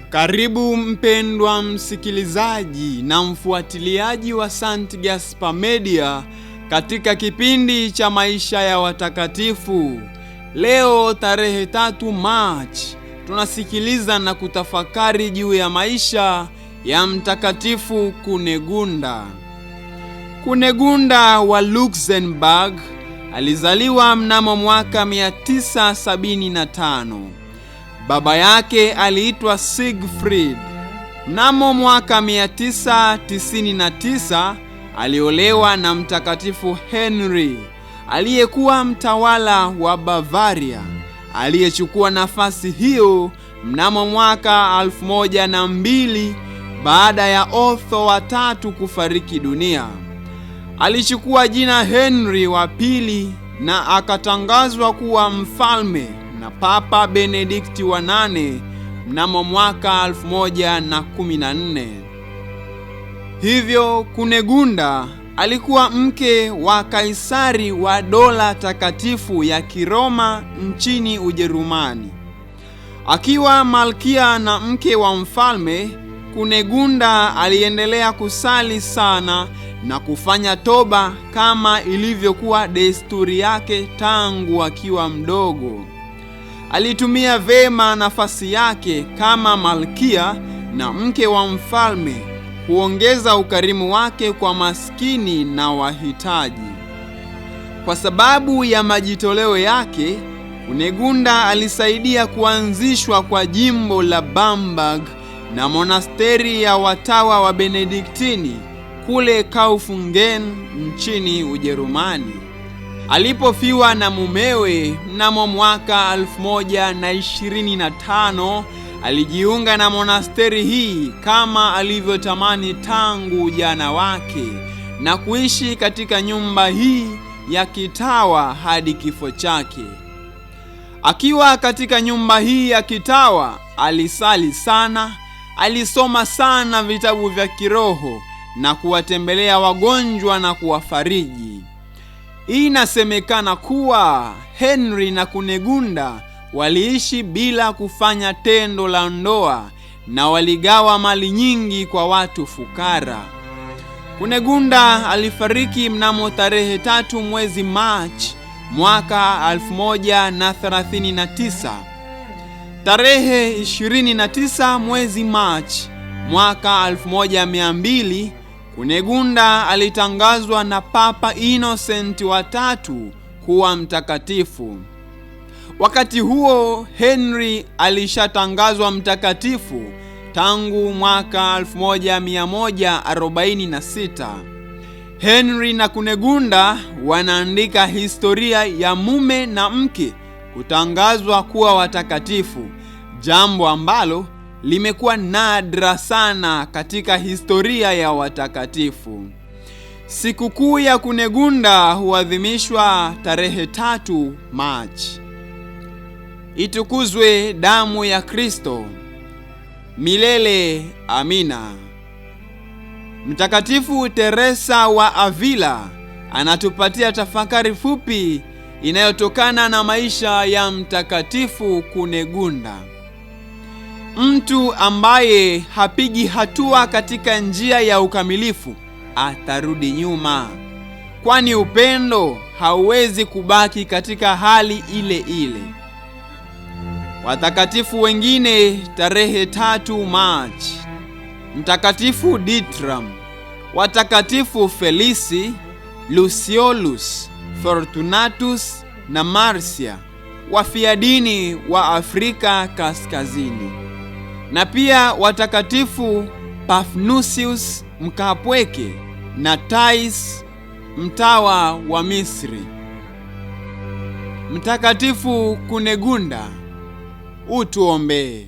Karibu mpendwa msikilizaji na mfuatiliaji wa St. Gaspar Media katika kipindi cha maisha ya watakatifu. Leo tarehe 3 Machi tunasikiliza na kutafakari juu ya maisha ya Mtakatifu Kunegunda. Kunegunda wa Luxembourg alizaliwa mnamo mwaka 975. Baba yake aliitwa Siegfried. Mnamo mwaka 999 aliolewa na Mtakatifu Henry aliyekuwa mtawala wa Bavaria, aliyechukua nafasi hiyo mnamo mwaka 1002 baada ya Otho wa tatu kufariki dunia. Alichukua jina Henry wa pili na akatangazwa kuwa mfalme na Papa Benedikti wa 8 mnamo mwaka 1114. Hivyo Kunegunda alikuwa mke wa Kaisari wa dola takatifu ya Kiroma nchini Ujerumani. Akiwa malkia na mke wa mfalme, Kunegunda aliendelea kusali sana na kufanya toba kama ilivyokuwa desturi yake tangu akiwa mdogo. Alitumia vema nafasi yake kama malkia na mke wa mfalme kuongeza ukarimu wake kwa maskini na wahitaji. Kwa sababu ya majitoleo yake, Kunegunda alisaidia kuanzishwa kwa jimbo la Bamberg na monasteri ya watawa wa Benediktini kule Kaufungen nchini Ujerumani. Alipofiwa na mumewe mnamo mwaka 1025, alijiunga na monasteri hii kama alivyotamani tangu ujana wake na kuishi katika nyumba hii ya kitawa hadi kifo chake. Akiwa katika nyumba hii ya kitawa, alisali sana, alisoma sana vitabu vya kiroho na kuwatembelea wagonjwa na kuwafariji. Inasemekana kuwa Henry na Kunegunda waliishi bila kufanya tendo la ndoa na waligawa mali nyingi kwa watu fukara. Kunegunda alifariki mnamo tarehe 3 mwezi Machi mwaka 1139. Tarehe 29 mwezi Machi mwaka 1200 Kunegunda alitangazwa na Papa Innocent wa tatu kuwa mtakatifu. Wakati huo Henry alishatangazwa mtakatifu tangu mwaka 1146. Henry na Kunegunda wanaandika historia ya mume na mke kutangazwa kuwa watakatifu, jambo ambalo limekuwa nadra sana katika historia ya watakatifu. Sikukuu ya Kunegunda huadhimishwa tarehe 3 Machi. Itukuzwe damu ya Kristo! Milele amina. Mtakatifu Teresa wa Avila anatupatia tafakari fupi inayotokana na maisha ya Mtakatifu Kunegunda. Mtu ambaye hapigi hatua katika njia ya ukamilifu atarudi nyuma, kwani upendo hauwezi kubaki katika hali ile ile. Watakatifu wengine tarehe 3 Machi: Mtakatifu Ditram, watakatifu Felisi, Luciolus, Fortunatus na Marcia, wafiadini wa Afrika Kaskazini, na pia watakatifu Paphnutius mkaapweke na Thais mtawa wa Misri. Mtakatifu Kunegunda, utuombee.